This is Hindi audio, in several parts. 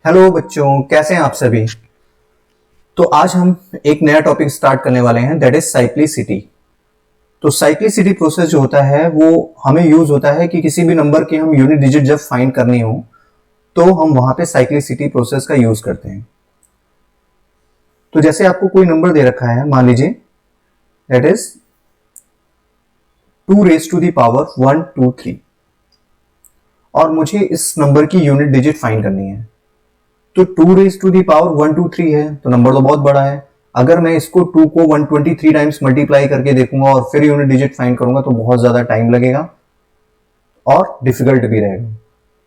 हेलो बच्चों, कैसे हैं आप सभी। तो आज हम एक नया टॉपिक स्टार्ट करने वाले हैं, दैट इज साइक्लिसिटी। तो साइक्लिसिटी प्रोसेस जो होता है वो हमें यूज होता है कि किसी भी नंबर की हम यूनिट डिजिट जब फाइंड करनी हो तो हम वहां पे साइक्लिसिटी प्रोसेस का यूज करते हैं। तो जैसे आपको कोई नंबर दे रखा है, मान लीजिए that is 2 raise to the power 1 2 3 और मुझे इस नंबर की यूनिट डिजिट फाइंड करनी है। तो 2 रेज टू दी पावर 1 2 3 है तो नंबर तो बहुत बड़ा है। अगर मैं इसको 2 को 123 टाइम्स मल्टीप्लाई करके देखूंगा और फिर यूनिट डिजिट फाइंड करूंगा तो बहुत ज्यादा टाइम लगेगा और डिफिकल्ट भी रहेगा।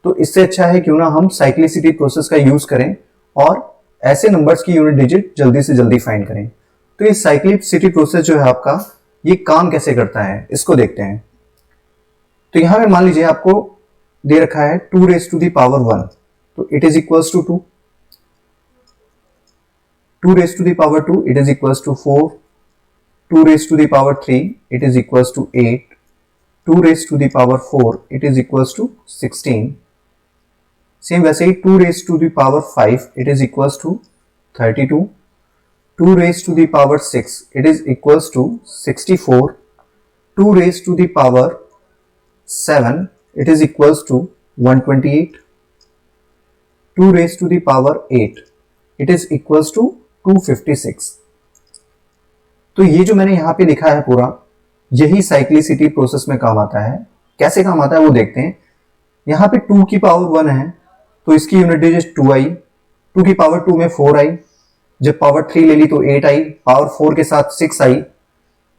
तो इससे अच्छा है क्यों ना हम साइक्लिसिटी प्रोसेस का यूज करें और ऐसे नंबर्स की यूनिट डिजिट जल्दी से जल्दी फाइंड करें। तो ये साइक्लिसिटी प्रोसेस जो है आपका, ये काम कैसे करता है इसको देखते हैं। तो यहां पे मान लीजिए आपको दे रखा है 2 रेज टू दी पावर 1, तो it is equals to 2। 2 raised to the power 2, it is equals to 4. 2 raised to the power 3, it is equals to 8. 2 raised to the power 4, it is equals to 16. Same वैसे ही 2 raised to the power 5, it is equals to 32. 2 raised to the power 6, it is equals to 64. 2 raised to the power 7, it is equals to 128. 2 raised to the power 8, it is equals to 256। तो ये जो मैंने यहां पे लिखा है पूरा, यही साइक्लिसिटी प्रोसेस में काम आता है। कैसे काम आता है वो देखते हैं। यहां पे 2 की पावर 1 है तो इसकी यूनिट डिजिट 2 आई। 2 की पावर 2 में 4 आई। जब पावर 3 ले ली तो 8 आई। पावर 4 के साथ 6 आई।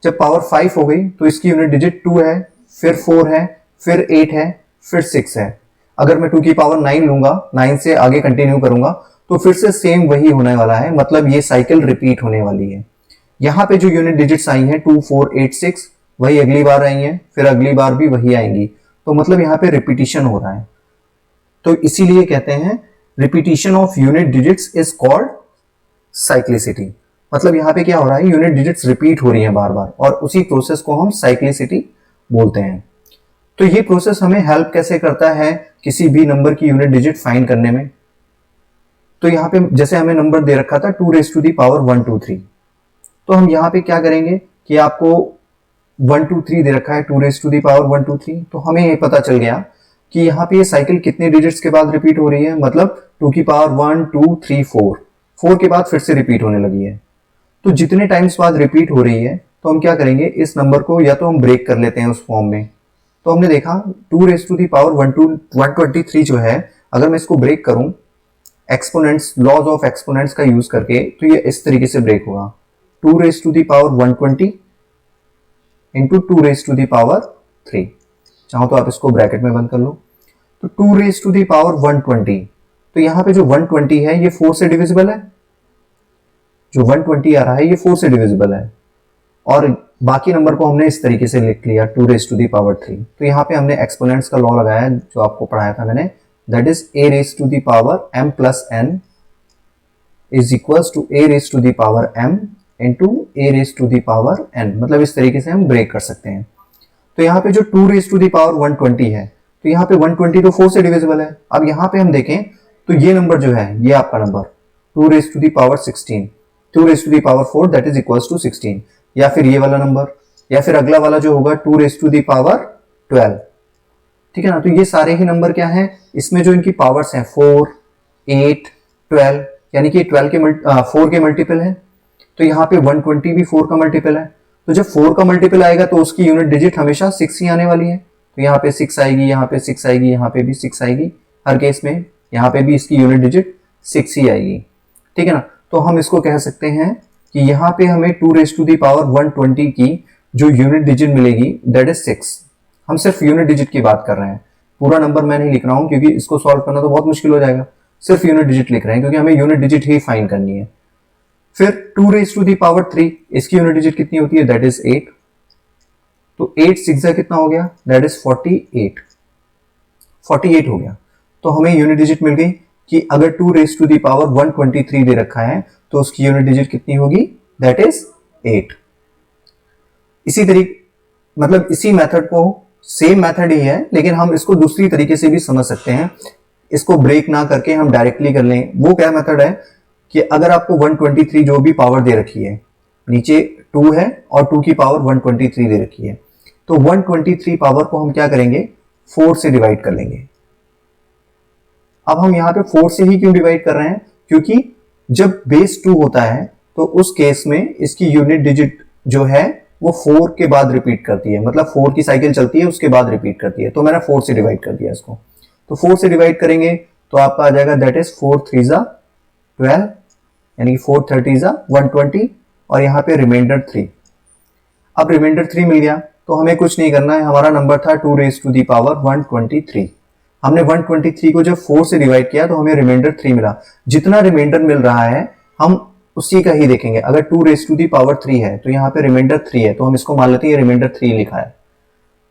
जब पावर 5 हो गई तो इसकी यूनिट डिजिट 2 है, फिर 4 है, फिर 8 है, फिर 6 है। अगर मैं 2 की पावर 9 लूंगा, 9 से आगे कंटिन्यू करूंगा तो फिर से सेम वही होने वाला है, मतलब ये साइकिल रिपीट होने वाली है। यहां पे जो यूनिट डिजिट्स आई हैं 2 4 8 6 वही अगली बार आई हैं, फिर अगली बार भी वही आएंगी। तो मतलब यहां पे रिपीटिशन हो रहा है। तो इसीलिए कहते हैं repetition of unit digits is called cyclicity. मतलब यहां पे क्या हो रहा है, यूनिट डिजिट्स रिपीट हो रही हैं बार बार और उसी प्रोसेस को हम साइक्लिसिटी बोलते हैं। तो ये प्रोसेस हमें हेल्प कैसे करता है किसी भी नंबर की यूनिट डिजिट फाइंड करने में। तो यहाँ पे जैसे हमें नंबर दे रखा था 2 रेज टू दी पावर 1 2 3, तो हम यहाँ पे क्या करेंगे कि आपको 1 2 3 दे रखा है 2 रेज टू दी पावर 1 2 3, तो हमें ये पता चल गया कि यहाँ पे ये साइकिल कितने डिजिट्स के बाद रिपीट हो रही है। मतलब 2 की पावर 1 2 3 4 के बाद फिर से रिपीट होने लगी है। तो जितने टाइम्स बाद रिपीट हो रही है तो हम क्या करेंगे, इस नंबर को या तो हम ब्रेक कर लेते हैं उस फॉर्म में। तो हमने देखा 2 रेज टू दी पावर 123 जो है, अगर मैं इसको ब्रेक करूं एक्सपोनेंट्स, लॉज ऑफ एक्सपोनेंट्स का यूज करके, तो ये इस तरीके से ब्रेक होगा। 2 raise to the power 120 into 2 raise to the power 3। चाहो तो आप इसको ब्रैकेट में बंद कर लो। तो 2 रेज टू दी पावर 120, तो यहां पे जो 120 है ये 4 से डिविजिबल है। जो 120 आ रहा है ये 4 से डिविजिबल है और बाकी नंबर को हमने इस तरीके से लिख लिया 2 रेज टू दी पावर 3। तो यहाँ पे हमने एक्सपोनेंट्स का लॉ लगाया जो आपको पढ़ाया था मैंने, that is a raised to the power m plus n is equals to a raised to the power m into a raised to the power n। मतलब इस तरीके से हम ब्रेक कर सकते हैं। तो यहाँ पे जो 2 raised to the power 120 है, तो यहाँ पे 120 तो 4 से डिविजिबल है। अब यहाँ पे हम देखें तो ये नंबर जो है, ये आपका number 2 raised to the power 16, 2 raised to the power 4 that is equals to 16, या फिर ये वाला नंबर, या फिर अगला वाला जो होगा 2 raised to the power 12। ठीक है ना। तो ये सारे ही नंबर क्या हैं, इसमें जो इनकी पावर्स हैं 4 8 12, यानी कि 4 के मल्टीपल है। तो यहाँ पे 120 भी 4 का मल्टीपल है। तो जब 4 का मल्टीपल आएगा तो उसकी यूनिट डिजिट हमेशा 6 ही आने वाली है। तो यहाँ पे 6 आएगी, यहाँ पे 6 आएगी, यहाँ पे भी 6 आएगी। हर केस में यहाँ पे भी इसकी यूनिट डिजिट 6 ही आएगी। ठीक है ना। तो हम इसको कह सकते हैं कि यहाँ पे हमें 2 रेज टू दी पावर 120 की जो यूनिट डिजिट मिलेगी दैट इज 6। हम सिर्फ यूनिट डिजिट की बात कर रहे हैं, पूरा नंबर मैं नहीं लिख रहा हूं क्योंकि इसको सॉल्व करना तो बहुत मुश्किल हो जाएगा। सिर्फ यूनिट डिजिट लिख रहे हैं क्योंकि हमें यूनिट डिजिट ही फाइंड करनी है। फिर 2 रेज टू दी पावर 3, इसकी यूनिट डिजिट कितनी होती है, दैट इज 8। तो 8 6 कितना हो गया, दैट इज 48 हो गया। तो हमें यूनिट डिजिट मिल गई कि अगर 2 रेज टू दी पावर 123 दे रखा है तो उसकी यूनिट डिजिट कितनी होगी, दैट इज 8। इसी तरीके, मतलब इसी मेथड को, सेम मेथड ही है लेकिन हम इसको दूसरी तरीके से भी समझ सकते हैं। इसको ब्रेक ना करके हम डायरेक्टली कर लें। वो क्या मेथड है कि अगर आपको 123 जो भी पावर दे रखी है, नीचे 2 है और 2 की पावर 123 दे रखी है, तो 123 पावर को हम क्या करेंगे, 4 से डिवाइड कर लेंगे। अब हम यहाँ पे 4 से ही क्यों डिवाइड कर रहे हैं, क्योंकि जब बेस 2 होता है तो उस केस में इसकी यूनिट डिजिट जो है वो 4 के बाद रिपीट करती है, मतलब 4 की साइकिल चलती है उसके बाद रिपीट करती है, तो मैंने 4 से डिवाइड कर दिया इसको। तो 4 से डिवाइड करेंगे तो आपका आ जाएगा दैट इज 4 3 12, यानी कि 4 30 120, और यहाँ पे रिमाइंडर 3। अब रिमाइंडर 3 मिल गया तो हमें कुछ नहीं करना है, हमारा नंबर था 2 रेज टू दी पावर 123। हमने 123 को जब 4 से डिवाइड किया तो हमें रिमाइंडर 3 मिला। जितना रिमाइंडर मिल रहा है हम उसी का ही देखेंगे। अगर 2 रेज टू दी पावर 3 है तो यहाँ पे रिमाइंडर 3 है, तो हम इसको मान लेते हैं रिमाइंडर 3 लिखा है।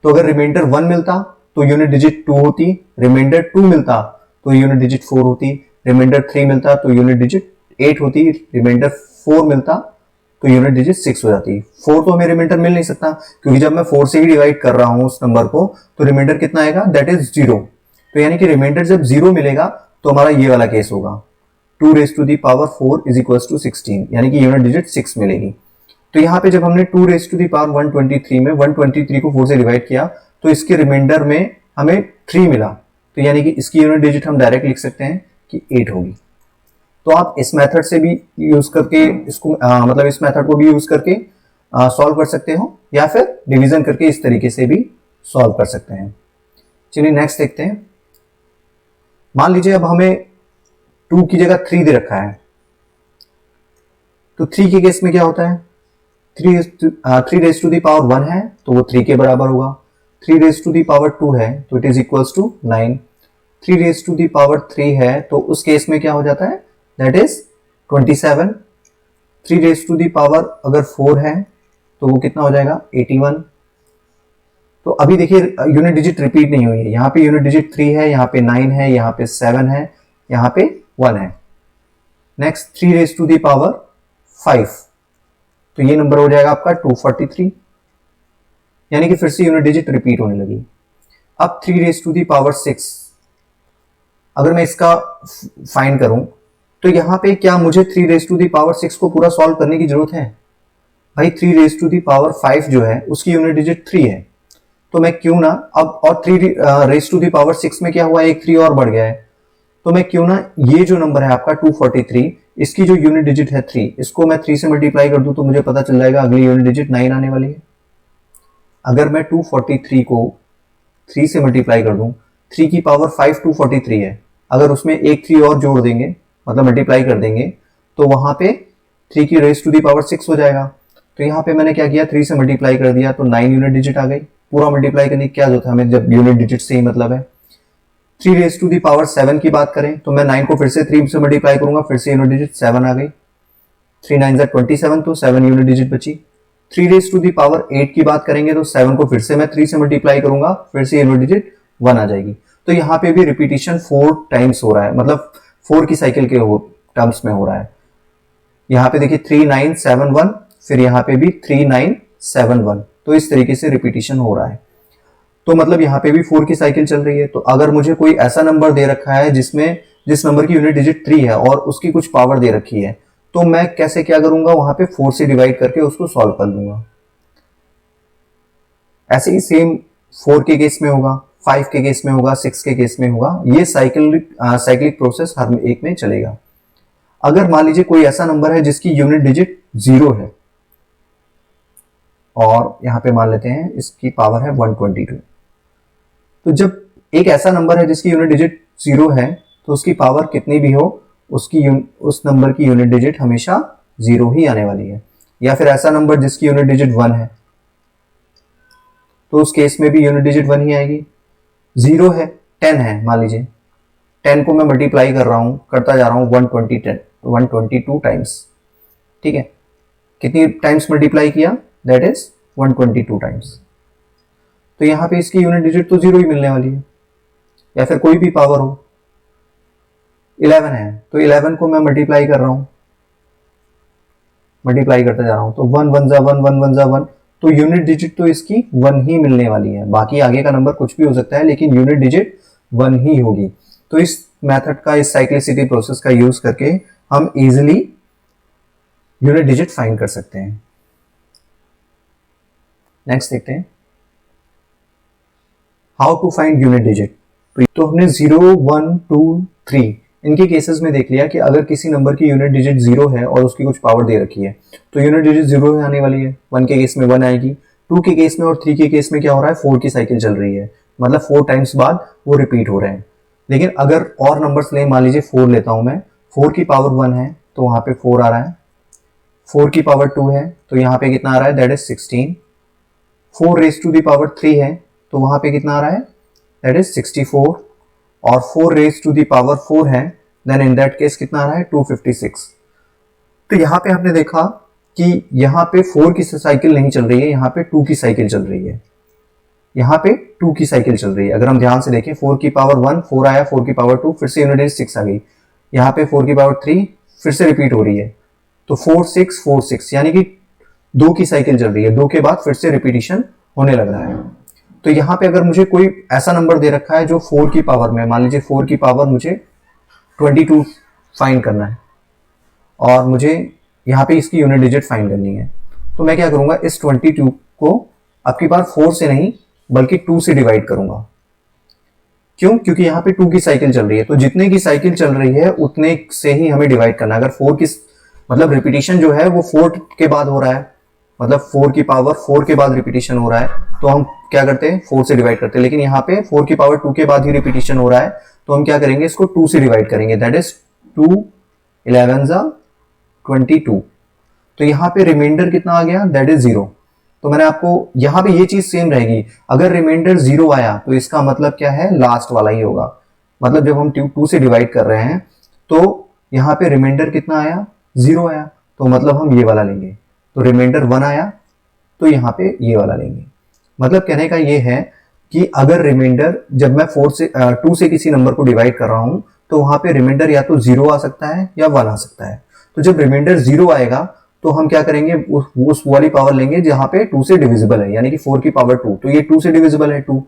तो अगर रिमाइंडर 1 मिलता तो यूनिट डिजिट 2 होती, रिमाइंडर 2 मिलता तो यूनिट डिजिट 4 होती, रिमाइंडर 3 मिलता तो यूनिट डिजिट 8 होती, रिमाइंडर 4 मिलता तो यूनिट डिजिट 6 हो जाती। 4 तो हमें रिमाइंडर मिल नहीं सकता, क्योंकि जब मैं 4 से ही डिवाइड कर रहा हूं उस नंबर को तो रिमाइंडर कितना आएगा, दैट इज 0। तो यानी कि रिमाइंडर जब 0 मिलेगा तो हमारा ये वाला केस होगा, 2 raise to the power 4 is equal to 16, यानी कि यूनिट डिजिट 6 मिलेगी। तो यहाँ पे जब हमने 2 रेज टू दी पावर 123 में 123 को 4 से डिवाइड किया तो इसके रिमाइंडर में हमें 3 मिला, तो यानी कि इसकी यूनिट डिजिट हम डायरेक्ट लिख सकते हैं कि 8 होगी। तो आप इस मेथड से भी यूज करके इसको मतलब इस मेथड को भी यूज करके सॉल्व कर सकते हो, या फिर डिवीजन करके इस तरीके से भी सॉल्व कर सकते हैं। चलिए नेक्स्ट देखते हैं। मान लीजिए अब हमें 2 की जगह 3 दे रखा है, तो 3 के केस में क्या होता है, 3 रेज टू दी पावर 1 है तो वो 3 के बराबर होगा, 3 रेज टू दी पावर 2 है तो it is equals to 9, 3 raise to the power 3 है तो उस केस में क्या हो जाता है, that is 27, 3 raise to the power अगर 4 है तो वो कितना हो जाएगा 81। तो अभी देखिए यूनिट डिजिट रिपीट नहीं हुई है, यहाँ पे यूनिट डिजिट 3 है, यहाँ पे 9 है, यहाँ पे 7 है, यहाँ पे 1 है। Next 3 raise to the power 5, तो ये नंबर हो जाएगा आपका 243, यानी कि फिर से यूनिट डिजिट रिपीट होने लगी। अब 3 रेज टू दी पावर 6, अगर मैं इसका फाइंड करूं तो यहां पे क्या मुझे 3 रेज टू दी पावर 6 को पूरा सॉल्व करने की जरूरत है? भाई 3 रेज टू दी पावर 5 जो है उसकी यूनिट डिजिट 3 है, तो मैं क्यों ना अब, और 3 रेज टू दी पावर 6 में क्या हुआ, एक 3 और बढ़ गया है, तो मैं क्यों ना ये जो नंबर है आपका 243, इसकी जो यूनिट डिजिट है 3, इसको मैं 3 से मल्टीप्लाई कर दूं तो मुझे पता चल जाएगा अगली यूनिट डिजिट 9 आने वाली है। अगर मैं 243 को 3 से मल्टीप्लाई कर दूं, 3 की पावर 5 243 है, अगर उसमें एक 3 और जोड़ देंगे मतलब मल्टीप्लाई कर देंगे तो वहां पे 3 की रेज टू दी पावर 6 हो जाएगा। तो यहाँ पे मैंने क्या किया, 3 से मल्टीप्लाई कर दिया तो 9 यूनिट डिजिट आ गई। पूरा मल्टीप्लाई करने की क्या जरूरत है हमें, जब यूनिट डिजिट से ही मतलब है। 3 रेज टू दी पावर 7 की बात करें तो मैं 9 को फिर से 3 से मल्टीप्लाई करूंगा, फिर से यूनिट डिजिट 7 आ गई, 3 9 27, तो 7 यूनिट डिजिट बची। 3 रेज टू दी पावर 8 की बात करेंगे तो 7 को फिर से मैं 3 से मल्टीप्लाई करूंगा, फिर से यूनिट डिजिट 1 आ जाएगी। तो यहाँ पे भी रिपीटिशन 4 टाइम्स हो रहा है, मतलब 4 की साइकिल के टर्म्स में हो रहा है। यहाँ पे देखिए 3 9 7 1, फिर यहाँ पे भी 3 9 7 1, तो इस तरीके से रिपीटिशन हो रहा है। तो मतलब यहाँ पे भी 4 की साइकिल चल रही है। तो अगर मुझे कोई ऐसा नंबर दे रखा है जिस नंबर की यूनिट डिजिट 3 है और उसकी कुछ पावर दे रखी है, तो मैं कैसे क्या करूंगा, वहां पे 4 से डिवाइड करके उसको सॉल्व कर लूंगा। ऐसे ही सेम 4 के केस में होगा, 5 के केस में होगा, 6 के केस में होगा। ये साइक्लिक प्रोसेस हर एक में चलेगा। अगर मान लीजिए कोई ऐसा नंबर है जिसकी यूनिट डिजिट 0 है और यहां पे मान लेते हैं इसकी पावर है 122, तो जब एक ऐसा नंबर है जिसकी यूनिट डिजिट 0 है तो उसकी पावर कितनी भी हो उस नंबर की यूनिट डिजिट हमेशा 0 ही आने वाली है। या फिर ऐसा नंबर जिसकी यूनिट डिजिट 1 है तो उस केस में भी यूनिट डिजिट 1 ही आएगी। 0 है, 10 है, मान लीजिए 10 को मैं मल्टीप्लाई कर रहा हूं, करता जा रहा हूं 122 टाइम्स, ठीक है। कितनी टाइम्स मल्टीप्लाई किया, दैट इज 122 टाइम्स। तो यहां पे इसकी यूनिट डिजिट तो 0 ही मिलने वाली है। या फिर कोई भी पावर हो, 11 है तो 11 को मैं मल्टीप्लाई कर रहा हूं, मल्टीप्लाई करता जा रहा हूं, तो 1 1 जा 1 1 1 जा 1, तो यूनिट डिजिट तो इसकी 1 ही मिलने वाली है। बाकी आगे का नंबर कुछ भी हो सकता है लेकिन यूनिट डिजिट 1 ही होगी। तो इस मेथड का, इस साइक्लिसिटी प्रोसेस का यूज करके हम इजीली यूनिट डिजिट फाइंड कर सकते हैं। नेक्स्ट देखते हैं how to find unit digit. तो हमने 0, 1, 2, 3 इनके केसेस में देख लिया कि अगर किसी नंबर की यूनिट डिजिट 0 है और उसकी कुछ पावर दे रखी है तो यूनिट डिजिट 0 ही आने वाली है। 1 के केस में 1 आएगी, 2 के केस में और 3 के केस में क्या हो रहा है, 4 की साइकिल चल रही है, मतलब 4 टाइम्स बाद वो रिपीट हो रहे हैं। लेकिन अगर और नंबर्स लें, मान लीजिए 4 लेता हूं मैं, 4 की पावर 1 है तो वहां पे 4 आ रहा है, 4 की पावर 2 है तो यहाँ पे कितना आ रहा है, that is 16, 4 raise to the power 3 है तो वहां पे कितना आ रहा है, दैट इज 64, और 4 रेज टू द पावर 4 है, देन इन दैट केस कितना आ रहा है, 256। तो यहाँ पे हमने देखा कि यहाँ पे 4 की साइकिल नहीं चल रही है, यहाँ पे 2 की साइकिल चल रही है, यहाँ पे 2 की साइकिल चल रही है। अगर हम ध्यान से देखें, 4 की पावर 1 4 आया, 4 की पावर 2 फिर से यूनिट डिजिट 6 आ गई, यहाँ पे 4 की पावर 3 फिर से रिपीट हो रही है, तो 4 6 4 6 यानी कि 2 की साइकिल चल रही है, 2 के बाद फिर से रिपीटिशन होने लग रहा है। तो यहाँ पे अगर मुझे कोई ऐसा नंबर दे रखा है जो 4 की पावर में, मान लीजिए 4 की पावर मुझे 22 फाइंड करना है और मुझे यहाँ पे इसकी यूनिट डिजिट फाइंड करनी है, तो मैं क्या करूंगा, इस 22 को आपकी बार 4 से नहीं बल्कि 2 से डिवाइड करूंगा। क्यों? क्योंकि यहाँ पे 2 की साइकिल चल रही है, तो जितने की साइकिल चल रही है उतने से ही हमें डिवाइड करना है। अगर 4 की मतलब रिपीटिशन जो है वो 4 के बाद हो रहा है, मतलब 4 की पावर 4 के बाद रिपीटिशन हो रहा है, तो हम क्या करते हैं, 4 से डिवाइड करते हैं। लेकिन यहाँ पे 4 की पावर 2 के बाद ही रिपीटिशन हो रहा है, तो हम क्या करेंगे, इसको 2 से डिवाइड करेंगे, दैट इज 2 11 22। तो यहाँ पे रिमाइंडर कितना आ गया, दैट इज 0। तो मैंने आपको यहाँ पे ये चीज सेम रहेगी, अगर रिमाइंडर 0 आया तो इसका मतलब क्या है, लास्ट वाला ही होगा। मतलब जब हम 2 से डिवाइड कर रहे हैं तो यहाँ पे रिमाइंडर कितना आया, 0 आया, तो मतलब हम ये वाला लेंगे। तो रिमाइंडर 1 आया तो यहाँ पे ये वाला लेंगे। मतलब कहने का ये है कि अगर रिमाइंडर, जब मैं 2 से किसी नंबर को डिवाइड कर रहा हूं तो वहां पे रिमाइंडर या तो 0 आ सकता है या 1 आ सकता है। तो जब रिमाइंडर 0 आएगा तो हम क्या करेंगे, उस वाली पावर लेंगे जहां पे 2 से डिविजिबल है, यानी कि 4 की पावर 2, तो ये 2 से डिविजिबल है 2,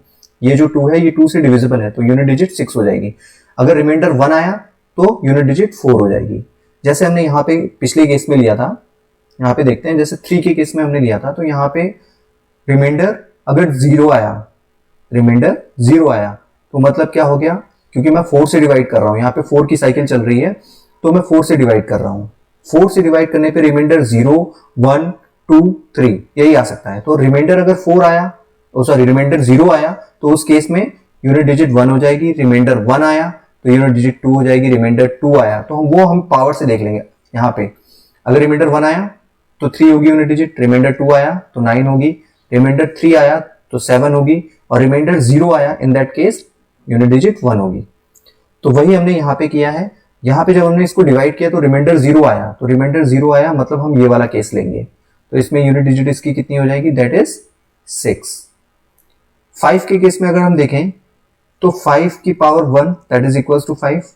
ये जो 2 है ये 2 से डिविजिबल है, तो यूनिट डिजिट 6 हो जाएगी। अगर रिमाइंडर 1 आया तो यूनिट डिजिट 4 हो जाएगी। जैसे हमने यहाँ पे पिछले केस में लिया था, यहाँ पे देखते हैं, जैसे 3 के केस में हमने लिया था, तो यहाँ पे रिमाइंडर अगर 0 आया, रिमाइंडर 0 आया तो मतलब क्या हो गया, क्योंकि मैं 4 से डिवाइड कर रहा हूं, यहाँ पे 4 की साइकिल चल रही है तो मैं 4 से डिवाइड कर रहा हूं। 4 से डिवाइड करने पे रिमाइंडर 0 1 2 3 यही आ सकता है। तो रिमाइंडर अगर 4 आया, सॉरी रिमाइंडर 0 आया तो उस केस में यूनिट डिजिट 1 हो जाएगी, रिमाइंडर 1 आया तो यूनिट डिजिट 2 हो जाएगी, रिमाइंडर 2 आया तो हम पावर से देख लेंगे। यहाँ पे अगर रिमाइंडर 1 आया तो 3 होगी यूनिट डिजिट, रिमाइंडर 2 आया तो 9 होगी, रिमाइंडर 3 आया तो 7 होगी, और रिमाइंडर 0 आया, in that case unit digit 1 होगी। तो वही हमने यहाँ पे किया है। यहाँ पे जब हमने इसको डिवाइड किया तो रिमाइंडर 0 आया, तो रिमाइंडर 0 आया मतलब हम ये वाला केस लेंगे, तो इसमें यूनिट डिजिट इसकी कितनी हो जाएगी, दैट इज 6। 5 के केस में अगर हम देखें तो 5 की power 1 that is equal to 5,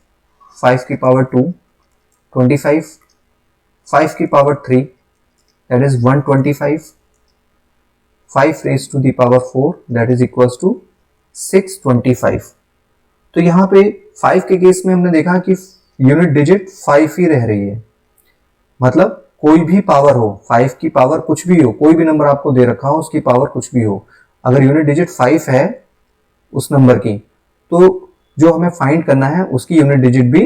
5 की पावर 2 25, 5 की power 3 that is 125, 5 raised to the power 4 that is equals to 625। तो यहाँ पे 5 के केस में हमने देखा कि यूनिट डिजिट 5 ही रह रही है, मतलब कोई भी पावर हो, 5 की पावर कुछ भी हो, कोई भी नंबर आपको दे रखा हो उसकी पावर कुछ भी हो, अगर यूनिट डिजिट 5 है उस नंबर की, तो जो हमें फाइंड करना है उसकी यूनिट डिजिट भी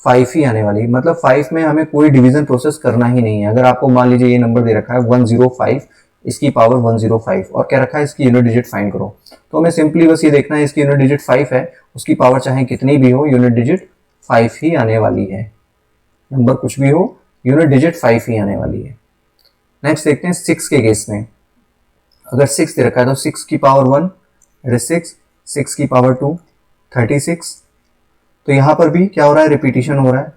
5 ही आने वाली। मतलब 5 में हमें कोई डिवीजन प्रोसेस करना ही नहीं है। अगर आपको मान लीजिए ये नंबर दे रखा है 105, इसकी पावर 105 और क्या रखा है, इसकी यूनिट डिजिट फाइंड करो, तो हमें सिंपली बस ये देखना है इसकी यूनिट डिजिट 5 है, उसकी पावर चाहे कितनी भी हो यूनिट डिजिट 5 ही आने वाली है। नंबर कुछ भी हो यूनिट डिजिट 5 ही आने वाली है। नेक्स्ट देखते हैं 6 के केस में। अगर 6 दे रखा है तो 6 की पावर 1 इट इज 6, 6 की पावर 2 36, तो यहां पर भी क्या हो रहा है, रिपीटिशन हो रहा है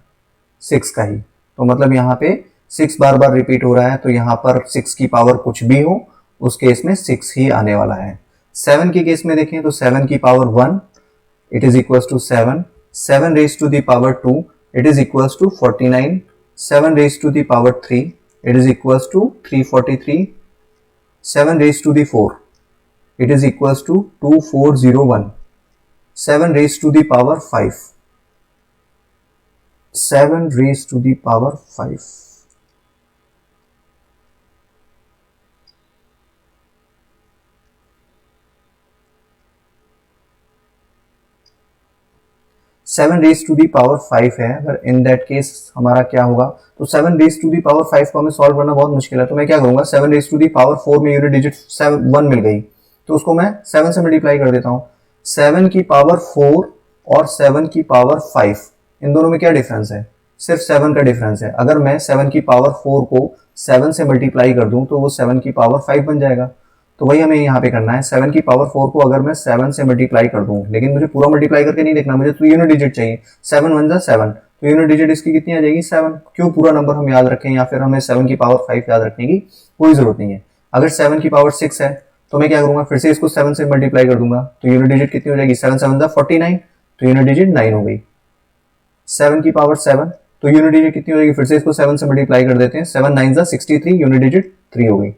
6 का ही, तो मतलब यहाँ पे 6 बार बार रिपीट हो रहा है, तो यहाँ पर 6 की पावर कुछ भी हो उस केस में 6 ही आने वाला है। 7 के केस में देखें तो 7 की power 1 it is equals to 7, 7 raise to the power 2 it is equals to 49, 7 raise to the power 3 it is equals to 343, 7 raise to the 4 it is equals to 2401, 7 raise to the power 5 7 raise to the power 5। Seven raise to the power 5 है, अगर इन दैट केस हमारा क्या होगा, तो 7 रेज टू दी पावर 5 को हमें सॉल्व करना बहुत मुश्किल है। तो मैं क्या करूंगा, 7 रेज टू दी पावर 4 में यूनिट डिजिट 1 मिल गई, तो उसको मैं 7 से मल्टीप्लाई कर देता हूँ। 7 की पावर 4 और 7 की पावर 5, इन दोनों में क्या डिफरेंस है, सिर्फ 7 का डिफरेंस है। अगर मैं 7 की पावर 4 को 7 से मल्टीप्लाई कर दूं तो वो 7 की पावर 5 बन जाएगा। तो वही हमें यहाँ पे करना है, 7 की पावर 4 को अगर मैं 7 से मल्टीप्लाई कर दूं, लेकिन मुझे पूरा मल्टीप्लाई करके नहीं देखना, मुझे तो यूनिट डिजिट चाहिए। 7 1 जा 7, तो यूनिट डिजिट इसकी कितनी आ जाएगी, 7। क्यों पूरा नंबर हम याद रखें, या फिर हमें 7 की पावर 5 याद रखने की कोई जरूरत नहीं है। अगर 7 की पावर 6 है तो मैं क्या करूंगा, फिर से इसको 7 से मल्टीप्लाई कर दूंगा, तो यूनिट डिजिट कितनी हो जाएगी, 7 7 जा 49, तो यूनिट डिजिट 9 हो गई। 7 की पावर 7, तो यूनिट डिजिट कितनी हो जाएगी, फिर से इसको 7 से मल्टीप्लाई कर देते हैं, 7 9 जा 63, यूनिट डिजिट 3 हो गई।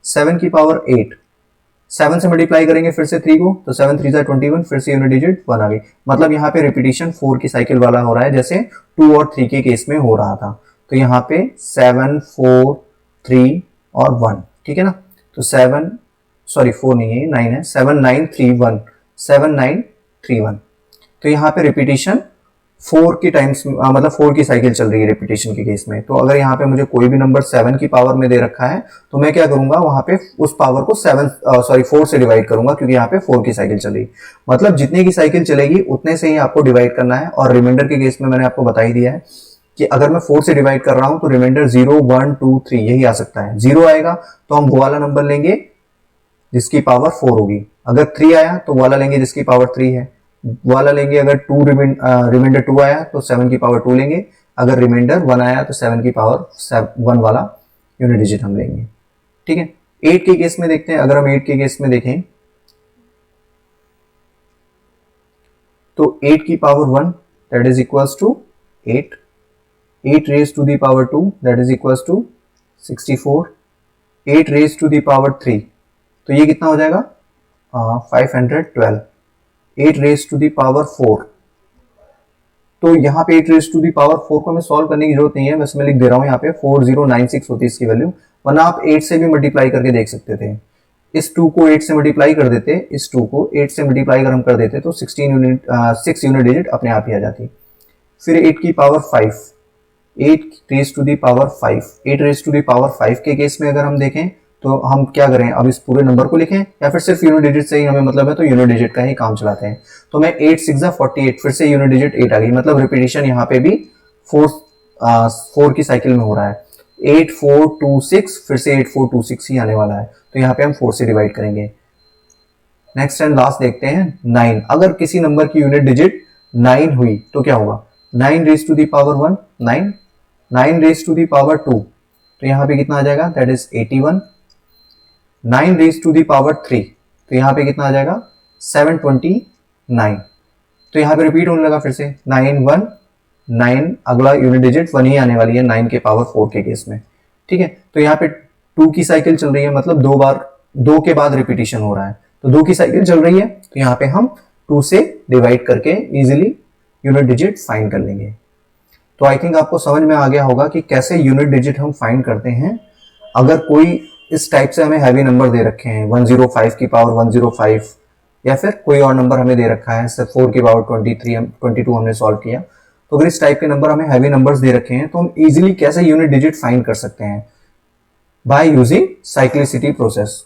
7 की पावर 8, 7 से मल्टीप्लाई करेंगे फिर से 3 को, तो 7 3 जा 21, फिर से यूनिट डिजिट 1 आ गई। मतलब यहाँ पे रिपीटिशन 4 की साइकिल वाला हो रहा है, जैसे 2 और 3 के केस में हो रहा था। तो यहाँ पे 7 4 3 और 1, ठीक है ना। तो 7 सॉरी 4 नहीं है, 9 है, 7 9 3 1, 7 9 3 1। तो यहाँ पे रिपीटिशन 4 की टाइम्स मतलब 4 की साइकिल चल रही है रिपीटेशन के केस में। तो अगर यहाँ पे मुझे कोई भी नंबर 7 की पावर में दे रखा है, तो मैं क्या करूंगा, वहां पे उस पावर को 4 से डिवाइड करूंगा, क्योंकि यहाँ पे 4 की साइकिल चलेगी। मतलब जितने की साइकिल चलेगी उतने से ही आपको डिवाइड करना है। और रिमाइंडर के केस में मैंने आपको बता ही दिया है कि अगर मैं 4 से डिवाइड कर रहा हूं तो रिमाइंडर 0 1 2 3 यही आ सकता है। 0 आएगा तो हम वो वाला नंबर लेंगे जिसकी पावर 4 होगी, अगर 3 आया तो वाला लेंगे जिसकी पावर 3 है, वाला लेंगे। अगर 2 रिमाइंडर 2 आया तो 7 की पावर 2 लेंगे, अगर रिमाइंडर 1 आया तो 7 की पावर 1 वाला यूनिट डिजिट हम लेंगे, ठीक है। 8 के केस में देखते हैं। अगर हम 8 के केस में देखें तो 8 की power 1 that is equals to 8, 8 raise to the power 2 that is equals to 64, 8 raise to the power 3, तो ये कितना हो जाएगा 512। 8 रेज टू दी पावर 4, तो यहाँ पे 8 रेज टू दी पावर 4 को हमें सॉल्व करने की जरूरत नहीं है, बस मैं लिख दे रहा हूँ यहाँ पे 4096 होती है इसकी वैल्यू, वरना आप 8 से भी मल्टीप्लाई करके देख सकते थे। इस 2 को 8 से मल्टीप्लाई कर देते, इस 2 को 8 से मल्टीप्लाई अगर हम कर देते तो 6 यूनिट डिजिट अपने आप ही आ जाती। फिर 8 की power 5, 8 raise to the power 5, 8 raise to the power 5 के केस में अगर हम देखें तो हम क्या करें, अब इस पूरे नंबर को लिखें या फिर सिर्फ यूनिट डिजिट से ही हमें मतलब है, तो यूनिट डिजिट का ही काम चलाते हैं। तो मैं 8 6 जा 48, फिर से यूनिट डिजिट 8 आ गई। मतलब रिपीटिशन यहाँ पे भी 4 की साइकिल में हो रहा है। 8 4 2 6, फिर से 8 4 2 6 ही आने वाला है, तो यहाँ पे हम 4 से डिवाइड करेंगे। नेक्स्ट एंड लास्ट देखते हैं 9। अगर किसी नंबर की यूनिट डिजिट 9 हुई तो क्या होगा, 9 raise to the power 1 9, 9 raise to the power 2, तो यहाँ पे कितना आ जाएगा, that is 81। 9 raise to the power 3, तो यहाँ पे कितना आ जाएगा 729। तो यहाँ पे रिपीट होने लगा फिर से 9 1 9, अगला यूनिट डिजिट 1 ही आने वाली है 9 के पावर 4 के केस में, ठीक है। तो यहाँ पे 2 की साइकिल चल रही है, मतलब 2 बार 2 के बाद रिपीटिशन हो रहा है, तो 2 की साइकिल चल रही है, तो यहाँ पे हम 2 से डिवाइड करके इजिली यूनिट डिजिट फाइंड कर लेंगे। तो आई थिंक आपको समझ में आ गया होगा कि कैसे यूनिट डिजिट हम फाइंड करते हैं। अगर कोई इस टाइप से हमें हैवी नंबर दे रखे हैं 105 की पावर 105, या फिर कोई और नंबर हमें दे रखा है 4 की पावर 22 हमने सॉल्व किया, तो अगर इस टाइप के नंबर हमें हैवी नंबर्स दे रखे हैं तो हम इजीली कैसे यूनिट डिजिट फाइंड कर सकते हैं, बाय यूजिंग साइक्लिसिटी प्रोसेस।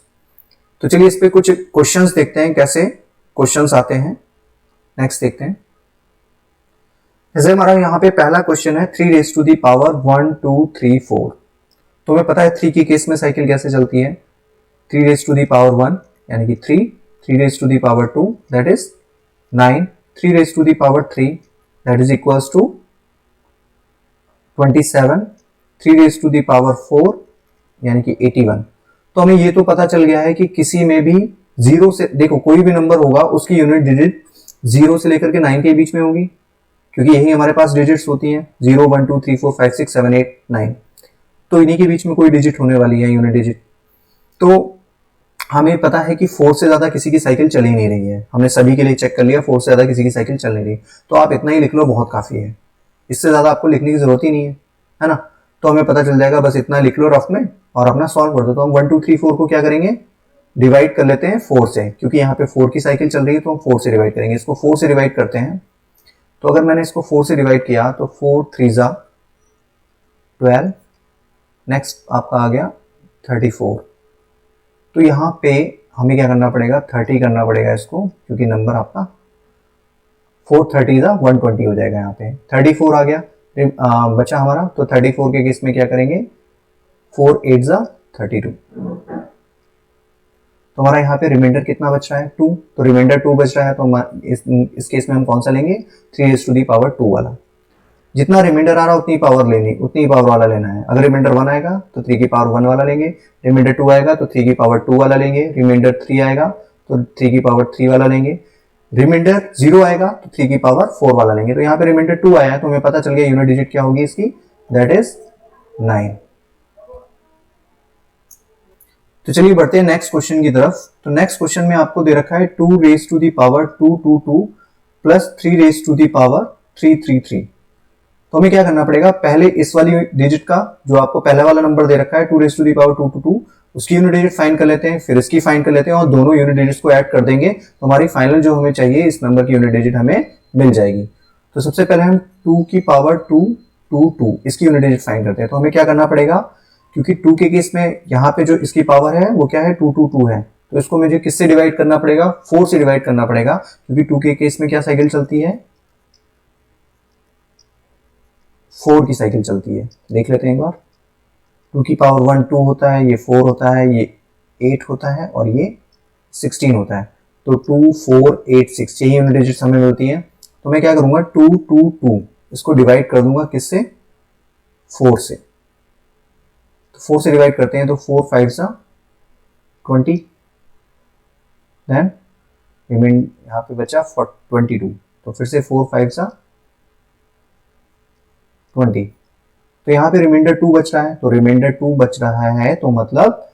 तो चलिए इस पे कुछ क्वेश्चंस देखते हैं, कैसे क्वेश्चंस आते हैं। नेक्स्ट देखते हैं। जैसे हमारा यहाँ पे पहला क्वेश्चन है 3 रेज टू दी पावर 1 2 3 4। तो हमें पता है 3 की केस में साइकिल कैसे चलती है, 3 रेज टू दी पावर 1 यानी कि 3, 3 raise to the power 2 that is 9, 3 raise to the power 3 that is equals to 27, 3 raise to the power 4 यानी कि 81। तो हमें ये तो पता चल गया है कि किसी में भी 0 से, देखो कोई भी नंबर होगा उसकी यूनिट डिजिट 0 से लेकर के 9 के बीच में होगी, क्योंकि यही हमारे पास डिजिट्स होती हैं 0 1 2 3 4 5 6 7 8 9, तो इन्हीं के बीच में कोई डिजिट होने वाली है यूनिट डिजिट। तो हमें पता है कि 4 से ज्यादा किसी की साइकिल चल ही नहीं रही है, हमने सभी के लिए चेक कर लिया 4 से ज्यादा किसी की साइकिल चल नहीं रही, तो आप इतना ही लिख लो बहुत काफी है। इससे ज्यादा आपको लिखने की जरूरत ही नहीं है ना। तो हमें पता चल जाएगा, बस इतना लिख लो रफ में और अपना सॉल्व कर दो। तो हम 1 2 3 4 को क्या करेंगे, डिवाइड कर लेते हैं 4 से, क्योंकि यहाँ पे 4 की साइकिल चल रही है तो हम 4 से डिवाइड करेंगे। इसको 4 से डिवाइड करते हैं, तो अगर मैंने इसको 4 से डिवाइड किया तो 4 3 जा 12, नेक्स्ट आपका आ गया 34। तो यहाँ पे हमें क्या करना पड़ेगा, 30 करना पड़ेगा इसको, क्योंकि नंबर आपका 4 30 जा 120 हो जाएगा। यहाँ पे 34 आ गया बचा हमारा। तो 34 के केस में क्या करेंगे, 4 8 जा 32। तो हमारा यहाँ पे रिमाइंडर कितना बच रहा है, 2। तो रिमाइंडर 2 बच रहा है, तो इस केस में हम कौन सा लेंगे, 3 raised to the power 2 वाला। जितना रिमाइंडर आ रहा है उतनी पावर लेनी, उतनी पावर वाला लेना है। अगर रिमाइंडर 1 आएगा तो 3 की पावर 1 वाला लेंगे, रिमाइंडर 2 आएगा तो 3 की पावर 2 वाला लेंगे, रिमाइंडर 3 आएगा तो 3 की पावर 3 वाला लेंगे, रिमाइंडर 0 आएगा तो 3 की पावर 4 वाला लेंगे। तो यहाँ पे रिमाइंडर 2 आया है तो हमें पता चल गया यूनिट डिजिट क्या होगी इसकी, दैट इज 9। तो चलिए बढ़ते हैं नेक्स्ट क्वेश्चन की तरफ। तो नेक्स्ट क्वेश्चन में आपको दे रखा है 2 raised to the power 222 plus 3 raised to the power 333। तो हमें क्या करना पड़ेगा, पहले इस वाली डिजिट का जो आपको पहला वाला नंबर दे रखा है 2 raised to the power 222, उसकी यूनिट डिजिट फाइंड कर लेते हैं, फिर इसकी फाइंड कर लेते हैं और दोनों यूनिट डिजिट्स को ऐड कर देंगे तो हमारी फाइनल जो हमें चाहिए इस नंबर की यूनिट डिजिट हमें मिल जाएगी। तो सबसे पहले हम 2 की पावर 222 इसकी यूनिट डिजिट फाइंड करते हैं। तो हमें क्या करना पड़ेगा, क्योंकि 2 के केस में यहाँ पे जो इसकी पावर है वो क्या है 222 है, तो इसको मुझे किससे डिवाइड करना पड़ेगा, 4 से डिवाइड करना पड़ेगा, क्योंकि 2 के केस में क्या साइकिल चलती है, 4 की साइकिल चलती है। देख लेते हैं एक बार, 2 की पावर 1 2 होता है, ये 4 होता है, ये 8 होता है और ये 16 होता है। तो 2 4 8 6 यही यूनिट डिजिट्स हमें मिलती है। तो मैं क्या करूंगा 222 इसको डिवाइड कर दूंगा किससे, 4 से। तो 4 से डिवाइड करते हैं तो 4 5 सा 20, देन रिमेन यहाँ पे बचा 22। तो फिर से 4 5 सा 20। तो यहाँ पे रिमाइंडर 2 बच रहा है, तो रिमाइंडर 2 बच रहा है तो मतलब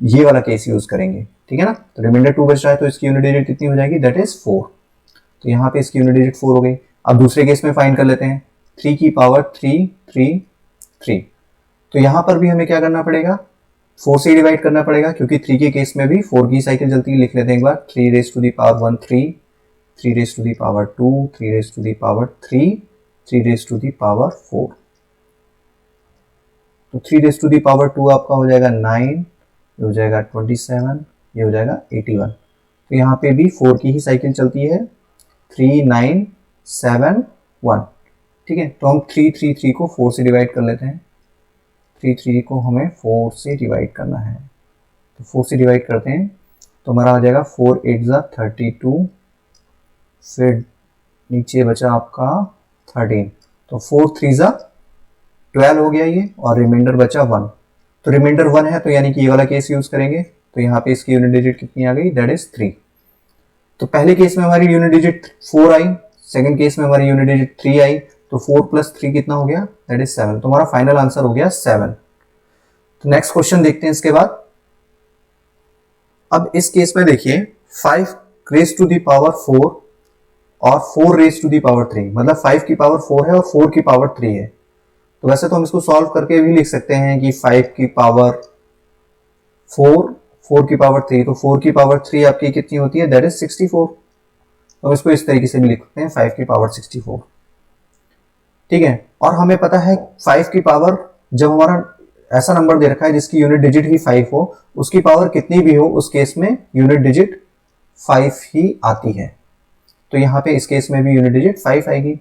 ये वाला केस यूज करेंगे, ठीक है ना। तो रिमाइंडर 2 बच रहा है तो इसकी यूनिट डिजिट कितनी हो जाएगी, दैट इज 4। तो यहाँ पे इसकी यूनिट डिजिट 4 हो गई। अब दूसरे केस में फाइंड कर लेते हैं, 3 की पावर 3 3 3। तो यहाँ पर भी हमें क्या करना पड़ेगा, 4 से डिवाइड करना पड़ेगा, क्योंकि 3 के केस में भी 4 की साइकिल चलती है। लिख लेते हैं एक बार, 3 raised to the power 1 3, 3 raised to the power 2, 3 raised to the power 3, 3 raised to the power 4। तो 3 raised to the power 2 आपका हो जाएगा 9, ये हो जाएगा 27, ये हो जाएगा 81। तो यहाँ पे भी 4 की ही साइकिल चलती है, 3 9 7 1, ठीक है। तो हम 3 को 4 से डिवाइड कर लेते हैं, 3 को हमें 4 से डिवाइड करना है। तो 4 से डिवाइड करते हैं तो हमारा आ जाएगा 4 8 जा 32, फिर नीचे बचा आपका 13। तो 4 3 जा 12 हो गया ये, और रिमाइंडर बचा 1। तो रिमाइंडर 1 है तो यानी कि ये वाला केस यूज करेंगे। तो यहाँ पे इसकी यूनिट डिजिट कितनी आ गई, दैट इज 3। तो पहले केस में हमारी यूनिट डिजिट 4 आई, सेकंड केस में हमारी यूनिट डिजिट 3 आई, तो 4 प्लस 3 कितना हो गया, दैट इज 7। तो हमारा फाइनल आंसर हो गया 7। तो नेक्स्ट क्वेश्चन देखते हैं इसके बाद। अब इस केस में देखिए 5 raised to the power 4 और 4 raised to the power 3, मतलब 5 की पावर 4 है और 4 की पावर 3 है। तो वैसे तो हम इसको सॉल्व करके भी लिख सकते हैं कि 5 की पावर 4 4 की पावर 3, तो 4 की पावर 3 आपकी कितनी होती है, दैट इज 64। तो हम इसको इस तरीके से भी लिख सकते हैं 5 की पावर 64, ठीक है। और हमें पता है 5 की पावर, जब हमारा ऐसा नंबर दे रखा है जिसकी यूनिट डिजिट ही 5 हो, उसकी पावर कितनी भी हो उस केस में यूनिट डिजिट 5 ही आती है। तो यहाँ पे इस केस में भी यूनिट डिजिट 5 आएगी।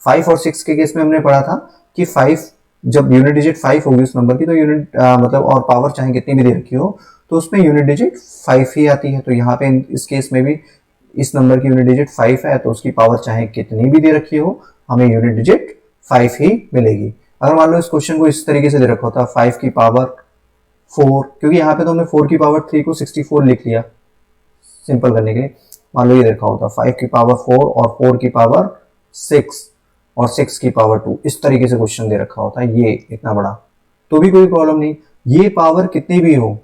5 और 6 के केस में हमने पढ़ा था कि 5 जब यूनिट डिजिट 5 होगी उस नंबर की, तो यूनिट मतलब और पावर चाहे कितनी भी दे रखी हो तो उसमें यूनिट डिजिट 5 ही आती है। तो यहाँ पे इस केस में भी इस नंबर की यूनिट डिजिट 5 है, तो उसकी पावर चाहे कितनी भी दे रखी हो हमें यूनिट डिजिट 5 ही मिलेगी। अगर मान लो इस क्वेश्चन को इस तरीके से दे रखा होता 5 की पावर 4, क्योंकि यहाँ पे तो हमने 4 की पावर 3 को 64 लिख लिया सिंपल करने के लिए। मान लो ये देखा होता 5 की पावर 4 और 4 की पावर 6 और 6 की पावर 2, इस तरीके से क्वेश्चन दे रखा होता है ये इतना बड़ा, तो भी कोई प्रॉब्लम नहीं। ये पावर कितनी भी हो,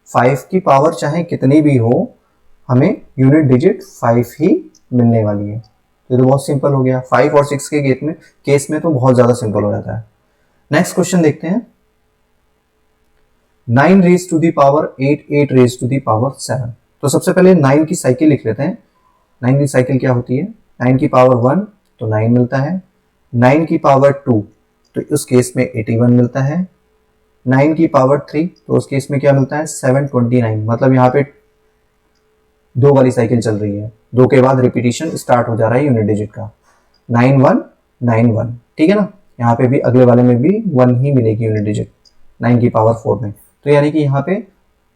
5 की पावर चाहे कितनी भी हो, हमें यूनिट डिजिट 5 ही मिलने वाली है। तो ये तो बहुत सिंपल हो गया। 5 और 6 के केस में तो बहुत ज्यादा सिंपल हो जाता है। नेक्स्ट क्वेश्चन देखते हैं। 9 raise to the power 8, 8 raise to the power 7। तो सबसे पहले 9 की साइकिल लिख लेते हैं। 9 की साइकिल क्या होती है? 9 की पावर 1 तो 9 मिलता है, 9 की पावर 2 तो उस केस में 81 मिलता है, 9 की पावर 3 तो उस केस में क्या मिलता है? 729। मतलब यहाँ पे 2 वाली साइकिल चल रही है, 2 के बाद रिपीटिशन स्टार्ट हो जा रहा है यूनिट डिजिट का। 9191, ठीक है ना। यहाँ पे भी अगले वाले में भी 1 ही मिलेगी यूनिट डिजिट 9 की पावर 4 में। तो यानी कि यहाँ पे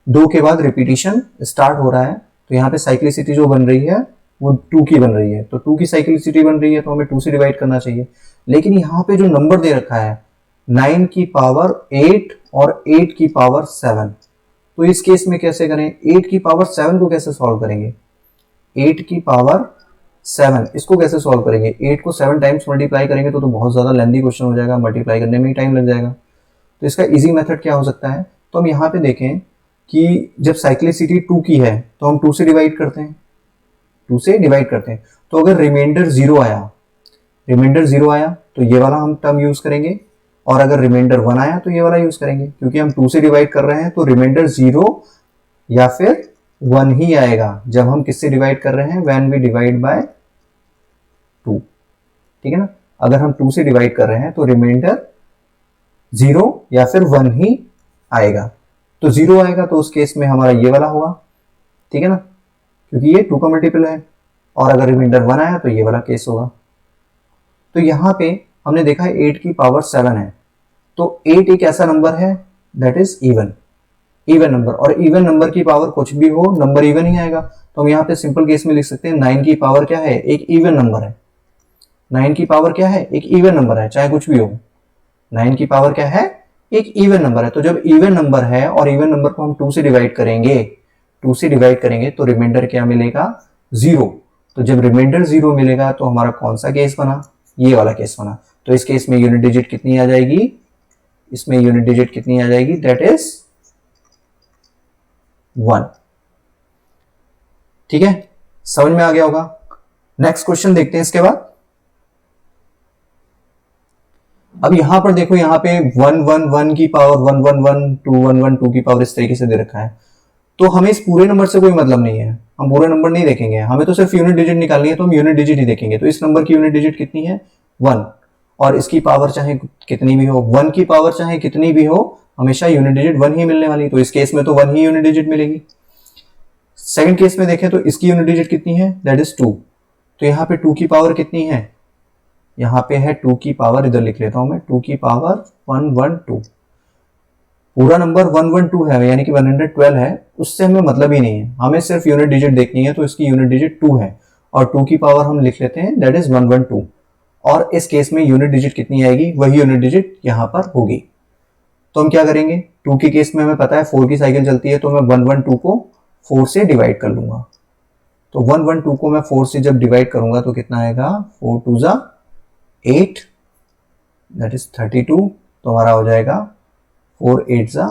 2 के बाद रिपीटिशन स्टार्ट हो रहा है, तो यहाँ पे साइक्लिसिटी जो बन रही है वो 2 की बन रही है। तो 2 की साइक्लिसिटी बन रही है तो हमें 2 से डिवाइड करना चाहिए। लेकिन यहाँ पे जो नंबर दे रखा है 9 की पावर 8 और 8 की पावर 7, तो इस केस में कैसे करें? 8 की पावर 7 को कैसे सॉल्व करेंगे? 8 की पावर 7 इसको कैसे सॉल्व करेंगे? 8 को 7 टाइम्स मल्टीप्लाई करेंगे तो बहुत ज्यादा लेंथी क्वेश्चन हो जाएगा, मल्टीप्लाई करने में ही टाइम लग जाएगा। तो इसका इजी मेथड क्या हो सकता है? तो हम यहाँ पे देखें कि जब साइक्लिसिटी 2 की है तो हम 2 से डिवाइड करते हैं, 2 से डिवाइड करते हैं। तो अगर रिमाइंडर 0 आया, रिमाइंडर 0 आया तो ये वाला हम टर्म यूज करेंगे, और अगर रिमाइंडर 1 आया तो ये वाला यूज करेंगे। क्योंकि हम 2 से डिवाइड कर रहे हैं तो रिमाइंडर 0 या फिर 1 ही आएगा जब हम किससे डिवाइड कर रहे हैं? व्हेन वी डिवाइड बाय 2, ठीक है ना। अगर हम 2 से डिवाइड कर रहे हैं तो रिमाइंडर 0 या फिर 1 ही आएगा। तो 0 आएगा तो उस केस में हमारा ये वाला होगा, ठीक है ना, क्योंकि ये 2 का मल्टीपल है। और अगर रिमाइंडर 1 आया तो ये वाला केस होगा। तो यहाँ पे हमने देखा है 8 की पावर 7 है, तो 8 एक ऐसा नंबर है that is even, even number. और इवन नंबर की पावर कुछ भी हो, नंबर इवन ही आएगा। तो हम यहाँ पे सिंपल केस में लिख सकते हैं 9 की पावर क्या है? एक इवन नंबर है। 9 की पावर क्या है? एक इवन नंबर है, चाहे कुछ भी हो। 9 की पावर क्या है? एक इवन नंबर है। तो जब इवन नंबर है और इवन नंबर को हम 2 से डिवाइड करेंगे, 2 से डिवाइड करेंगे तो रिमाइंडर क्या मिलेगा? 0। तो जब रिमाइंडर 0 मिलेगा तो हमारा कौन सा केस बना? ये वाला केस बना। तो इस केस में यूनिट डिजिट कितनी आ जाएगी? इसमें यूनिट डिजिट कितनी आ जाएगी? That is 1। ठीक है, समझ में आ गया होगा। नेक्स्ट क्वेश्चन देखते हैं इसके बाद। अब यहां पर देखो, यहां पे 111 की पावर 111, 2 की पावर इस तरीके से दे रखा है। तो हमें इस पूरे नंबर से कोई मतलब नहीं है, हम पूरे नंबर नहीं देखेंगे, हमें तो सिर्फ यूनिट डिजिट निकालनी है, तो हम यूनिट डिजिट ही देखेंगे। तो इस नंबर की यूनिट डिजिट कितनी है? 1। और इसकी पावर चाहे कितनी भी हो, 1 की पावर चाहे कितनी भी हो, हमेशा यूनिट डिजिट 1 ही मिलने वाली। तो इस केस में तो 1 ही यूनिट डिजिट मिलेगी। सेकंड केस में देखें तो इसकी यूनिट डिजिट कितनी है? That is 2। तो यहाँ पे 2 की पावर कितनी है? यहाँ पे है 2 की पावर, इधर लिख लेता हूं मैं, 2 की पावर 112। पूरा नंबर 112 है, यानी कि 112 है, उससे हमें मतलब ही नहीं है, हमें सिर्फ यूनिट डिजिट देखनी है। तो इसकी यूनिट डिजिट 2 है और 2 की पावर हम लिख लेते हैं दैट इज 112। और इस केस में यूनिट डिजिट कितनी आएगी? वही यूनिट डिजिट यहां पर होगी। तो हम क्या करेंगे? 2 के केस में हमें पता है 4 की साइकिल चलती है, तो मैं 112 को 4 से डिवाइड कर लूंगा। तो 112 को मैं 4 से जब डिवाइड करूंगा तो कितना आएगा? 4 2 जा 8, दैट इज 32। तो हमारा हो जाएगा 4 8 जा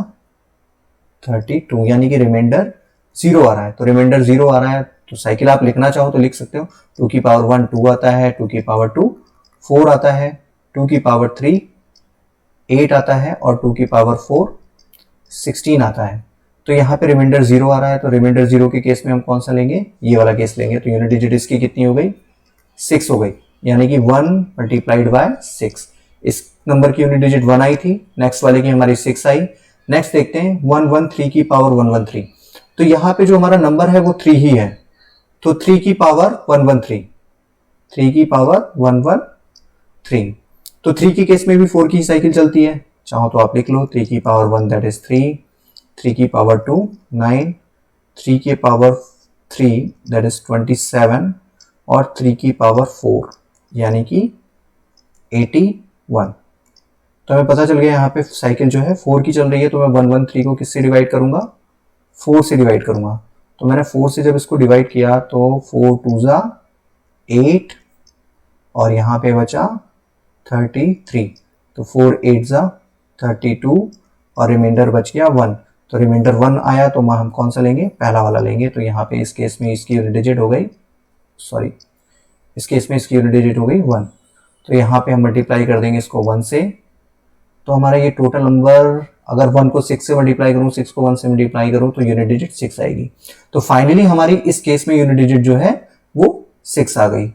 32, यानी कि रिमाइंडर 0 आ रहा है। तो रिमाइंडर 0 आ रहा है तो साइकिल आप लिखना चाहो तो लिख सकते हो। 2 की पावर 1 2 आता है, 2 की पावर 2 4 आता है, 2 की पावर 3 8 आता है, और 2 की पावर 4 16 आता है। तो यहाँ पे रिमाइंडर 0 आ रहा है, तो रिमाइंडर 0 के केस में हम कौन सा लेंगे? ये वाला केस लेंगे। तो यूनिट डिजिट इसकी कितनी हो गई? 6 हो गई, यानी कि 1 मल्टीप्लाइड बाय 6। इस नंबर की यूनिट डिजिट 1 आई थी, नेक्स्ट वाले की हमारी 6 आई। नेक्स्ट देखते हैं 113 की पावर 113। तो यहाँ पे जो हमारा नंबर है वो 3 ही है, तो 3 की पावर 113, 3 की पावर 113। तो 3 की केस में भी 4 की साइकिल चलती है, चाहो तो आप लिख लो 3 की पावर 1 दैट इज 3, 3 की पावर 2 9, 3 की पावर 3 दैट इज 27, और 3 की पावर 4 यानी कि 81। तो हमें पता चल गया यहाँ पे साइकिल जो है 4 की चल रही है, तो मैं 113 को किससे डिवाइड करूंगा? 4 से डिवाइड करूंगा। तो मैंने 4 से जब इसको डिवाइड किया तो 4 2 जा 8, और यहाँ पे बचा 33। तो 4 8 जा 32, और रिमाइंडर बच गया 1। तो रिमाइंडर 1 आया तो हम कौन सा लेंगे? पहला वाला लेंगे। तो यहाँ पे इस केस में इसकी यूनिट डिजिट हो गई, सॉरी, इस केस में इसकी यूनिट डिजिट हो गई 1। तो यहाँ पे हम मल्टीप्लाई कर देंगे इसको 1 से, तो हमारा ये टोटल नंबर, अगर 1 को 6 से मल्टीप्लाई करूँ, 6 को 1 से मल्टीप्लाई करूँ तो यूनिट डिजिट 6 आएगी। तो फाइनली हमारी इस केस में यूनिट डिजिट जो है वो 6 आ गई।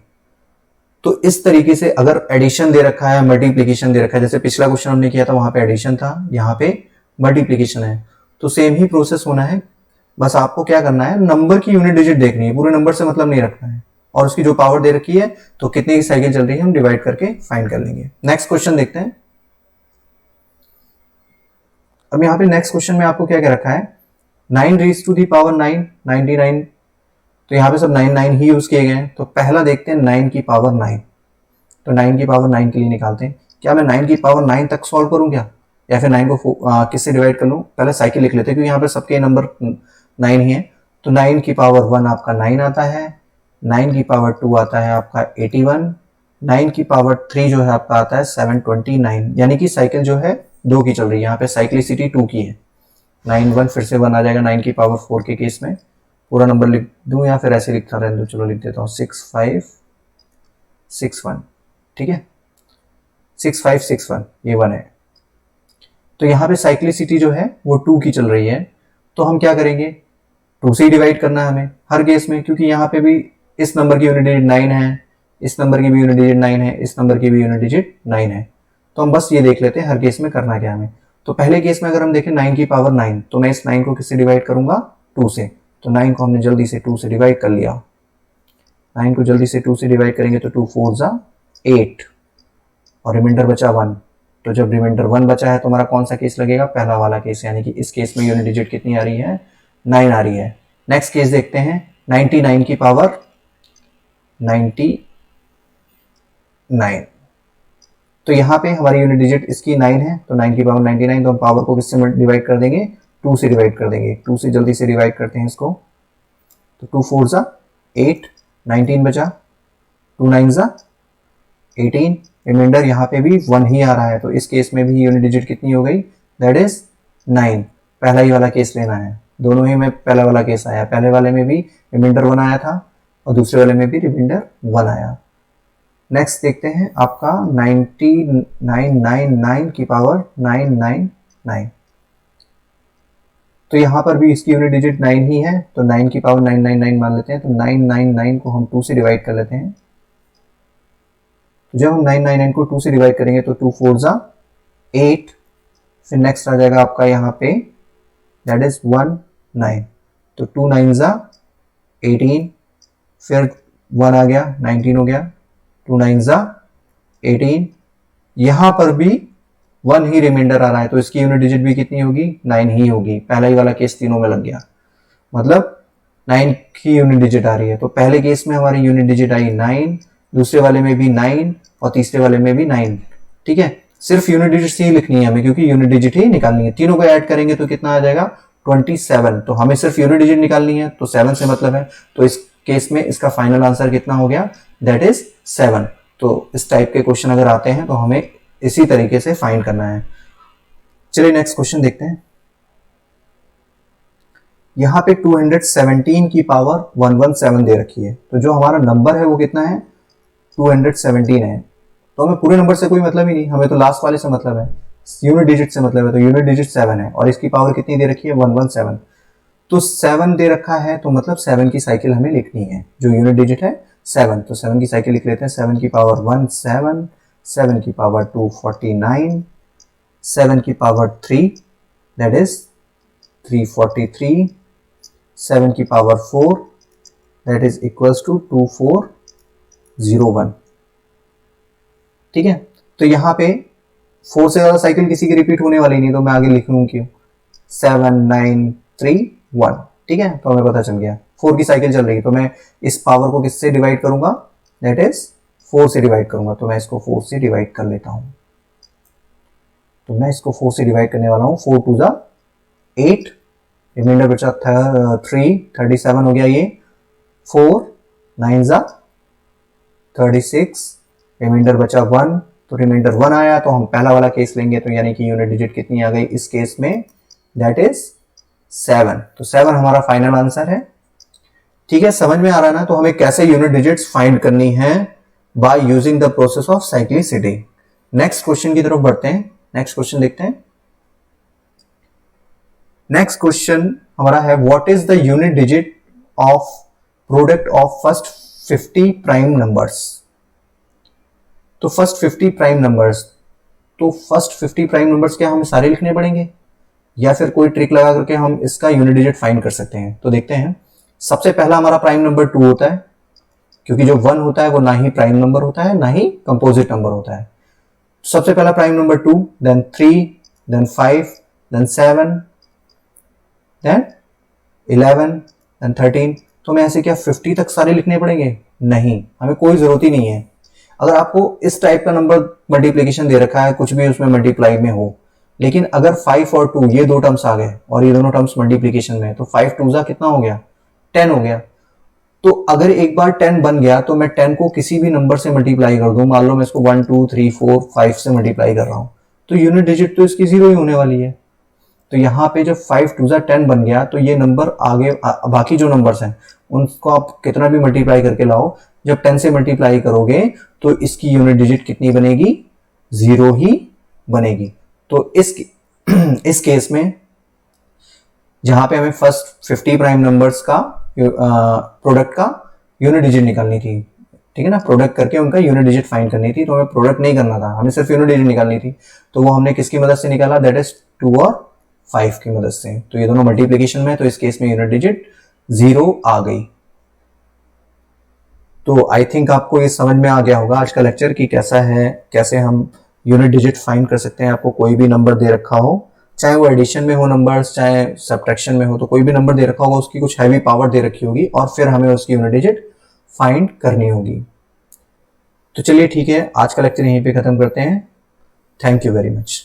तो इस तरीके से अगर एडिशन दे रखा है, मल्टीप्लीकेशन दे रखा है, जैसे पिछला क्वेश्चन हमने किया था वहां पे एडिशन था, यहाँ पे मल्टीप्लीकेशन है, तो सेम ही प्रोसेस होना है। बस आपको क्या करना है, नंबर की यूनिट डिजिट देखनी है, पूरे नंबर से मतलब नहीं रखना है, और उसकी जो पावर दे रखी है तो कितने की साइकिल चल रही है हम डिवाइड करके फाइंड कर लेंगे। नेक्स्ट क्वेश्चन देखते हैं। अब यहाँ पे नेक्स्ट क्वेश्चन में आपको क्या क्या रखा है, 9 रेज़ टू दी पावर 9, 99। तो यहाँ पे सब 9 ही यूज किए गए हैं। तो पहला देखते हैं 9 की पावर 9। तो 9 की पावर 9 के लिए निकालते हैं। क्या मैं 9 की पावर 9 तक सॉल्व करूं क्या, या फिर 9 को किससे डिवाइड कर लूं? पहले साइकिल लिख लेते हैं क्योंकि यहाँ पे सबके नंबर 9 ही है। तो 9 की पावर 1 आपका 9 आता है, 9 की पावर 2 आता है आपका 81, 9 की पावर 3 जो है आपका आता है 729, यानी कि साइकिल जो है 2 की चल रही है, यहाँ पे साइक्लिसिटी 2 की है। 9 1 फिर से 1 आ जाएगा 9 की पावर 4 के केस में। पूरा नंबर लिख दूं या फिर ऐसे लिखता रहने दो, चलो लिख देता हूँ 6561, ठीक है, 6561 ये 1 है। तो यहाँ पे साइक्लिसिटी जो है वो 2 की चल रही है, तो हम क्या करेंगे, 2 से डिवाइड करना है हमें हर केस में, क्योंकि यहाँ पे भी इस नंबर की यूनिट डिजिट 9 है, इस नंबर की भी यूनिट डिजिट 9 है, इस नंबर की भी यूनिट डिजिट 9 है। तो हम बस ये देख लेते हैं हर केस में करना क्या हमें। तो पहले केस में अगर हम देखें 9 की पावर 9, तो मैं इस 9 को किससे डिवाइड करूंगा, 2 से। तो 9 को हमने जल्दी से 2 से डिवाइड कर लिया। 9 को जल्दी से 2 से डिवाइड करेंगे तो 2 4 जा 8 और रिमाइंडर बचा 1। तो जब रिमाइंडर 1 बचा है तो हमारा कौन सा केस लगेगा, पहला वाला केस, यानी कि इस केस में यूनिट डिजिट कितनी आ रही है, 9 आ रही है। नेक्स्ट केस देखते हैं 99 की पावर 99। तो यहाँ पे हमारी यूनिट डिजिट इसकी 9 है, तो 9 की पावर 99, तो हम पावर को किससे डिवाइड कर देंगे, 2 से डिवाइड कर देंगे। 2 से जल्दी से डिवाइड करते हैं इसको, तो 2 4 जा 8, 19 बचा, 2 9 जा 18, रिमाइंडर यहाँ पे भी 1 ही आ रहा है, तो इस केस में भी यूनिट डिजिट कितनी हो गई, दैट इज 9। पहला ही वाला केस लेना है, दोनों ही में पहला वाला केस आया, पहले वाले में भी रिमाइंडर 1 आया था और दूसरे वाले में भी रिमाइंडर 1 आया। नेक्स्ट देखते हैं आपका 9999 की पावर 999। तो यहाँ पर भी इसकी यूनिट डिजिट 9 ही है, तो 9 की पावर 999 मान लेते हैं। तो 999 को हम 2 से डिवाइड कर लेते हैं। जब हम 999 को 2 से डिवाइड करेंगे तो 2 4 जा 8, फिर नेक्स्ट आ जाएगा आपका यहाँ पे दैट इज 1 9, तो 2 9 जा 18, फिर 1 आ गया 19 हो गया, 2 9 जा 18, यहाँ पर भी 1 ही रिमाइंडर आ रहा है, तो इसकी यूनिट डिजिट भी कितनी होगी, 9 ही होगी। पहला ही वाला केस तीनों में लग गया, मतलब 9 की यूनिट डिजिट आ रही है। तो पहले केस में हमारी यूनिट डिजिट आई 9, दूसरे वाले में भी 9 और तीसरे वाले में भी 9, ठीक है। सिर्फ यूनिट डिजिट ही लिखनी है हमें, क्योंकि यूनिट डिजिट ही निकालनी है। तीनों को ऐड करेंगे तो कितना आ जाएगा, 27। तो हमें सिर्फ यूनिट डिजिट निकालनी है, तो 7 से मतलब है। तो इस केस में इसका फाइनल आंसर कितना हो गया, दैट इज 7। तो इस टाइप के क्वेश्चन अगर आते हैं तो हमें इसी तरीके से फाइंड करना है। चलिए नेक्स्ट क्वेश्चन देखते हैं। यहाँ पे 217 की पावर 117 दे रखी है, तो जो हमारा नंबर है वो कितना है, 217 है। तो हमें पूरे नंबर से कोई मतलब ही नहीं, हमें तो लास्ट वाले से मतलब है, यूनिट डिजिट से मतलब है। तो यूनिट डिजिट 7 है और इसकी पावर कितनी दे रखी है, 117। तो 7 दे रखा है, तो मतलब 7 की साइकिल हमें लिखनी है, जो यूनिट डिजिट है 7। तो 7 की साइकिल लिख लेते हैं। 7 की पावर 1 7, 7 की पावर 2 49, 7 की पावर 3 दैट इज 343, 7 की power 4 that is equals to 2401, ठीक है। तो यहाँ पे 4 से ज्यादा साइकिल किसी की रिपीट होने वाली नहीं, तो मैं आगे लिखूं क्यों, 7931, ठीक है। तो हमें पता चल गया 4 की साइकिल चल रही है, तो मैं इस पावर को किससे डिवाइड करूंगा, दैट इज 4 से डिवाइड करूंगा। तो मैं इसको 4 से डिवाइड कर लेता हूं। तो मैं इसको 4 से डिवाइड करने वाला हूं। 4 2 जा 8, रिमाइंडर बचा 3, 37 हो गया ये, 4 9 जा 36, रिमाइंडर बचा 1, तो रिमाइंडर 1 आया, तो हम पहला वाला केस लेंगे, तो यानी कि यूनिट डिजिट कितनी आ गई इस केस में, दैट इज 7। तो 7 हमारा फाइनल आंसर है। ठीक है, समझ में आ रहा है ना। तो हमें कैसे यूनिट डिजिट्स फाइंड करनी है, by using the process of cyclicity. Next question की तरफ बढ़ते हैं, नेक्स्ट क्वेश्चन देखते हैं। नेक्स्ट क्वेश्चन हमारा है what is the unit digit of product of first 50 prime numbers. तो फर्स्ट 50 प्राइम नंबर्स, तो फर्स्ट 50 प्राइम नंबर्स क्या हमें सारे लिखने पड़ेंगे या फिर कोई ट्रिक लगा करके हम इसका यूनिट डिजिट फाइंड कर सकते हैं? तो देखते हैं। सबसे पहला हमारा प्राइम नंबर 2 होता है, क्योंकि जो 1 होता है वो ना ही प्राइम नंबर होता है ना ही कंपोजिट नंबर होता है। सबसे पहला prime number 2, then 3, then 5, then 7, then 11, then 13। तो हमें ऐसे क्या 50 तक सारे लिखने पड़ेंगे? नहीं, हमें कोई जरूरत ही नहीं है। अगर आपको इस टाइप का नंबर मल्टीप्लीकेशन दे रखा है, कुछ भी उसमें मल्टीप्लाई में हो, लेकिन अगर 5 और 2 ये दो टर्म्स आ गए और ये दोनों टर्म्स मल्टीप्लीकेशन में है, तो 5 2 जा कितना हो गया? 10 हो गया। तो अगर एक बार 10 बन गया तो मैं 10 को किसी भी नंबर से मल्टीप्लाई कर दूं, मान लो मैं इसको 1 2 3 4 5 से मल्टीप्लाई कर रहा हूं, तो यूनिट डिजिट तो इसकी 0 ही होने वाली है। तो यहाँ पे जब 5 2 जा 10 बन गया तो ये नंबर आगे बाकी जो नंबर्स हैं उनको आप कितना भी मल्टीप्लाई करके लाओ, जब 10 से मल्टीप्लाई करोगे तो इसकी यूनिट डिजिट कितनी बनेगी? 0 ही बनेगी। तो इस केस में जहां पे हमें फर्स्ट 50 प्राइम नंबर्स का प्रोडक्ट का यूनिट डिजिट निकालनी थी, ठीक है ना, प्रोडक्ट करके उनका यूनिट डिजिट फाइंड करनी थी, तो हमें प्रोडक्ट नहीं करना था, हमें सिर्फ यूनिट डिजिट निकालनी थी। तो वो हमने किसकी मदद से निकाला? दैट इज 2 और 5 की मदद से। तो ये दोनों मल्टीप्लीकेशन में, तो इस केस में यूनिट डिजिट 0 आ गई। तो आई थिंक आपको ये समझ में आ गया होगा आज का लेक्चर कि कैसा है, कैसे हम यूनिट डिजिट फाइंड कर सकते हैं। आपको कोई भी नंबर दे रखा हो, चाहे वो एडिशन में हो नंबर्स, चाहे सब्ट्रैक्शन में हो, तो कोई भी नंबर दे रखा होगा, उसकी कुछ हैवी पावर दे रखी होगी और फिर हमें उसकी यूनिट डिजिट फाइंड करनी होगी। तो चलिए ठीक है, आज का लेक्चर यहीं पे खत्म करते हैं। Thank you very much.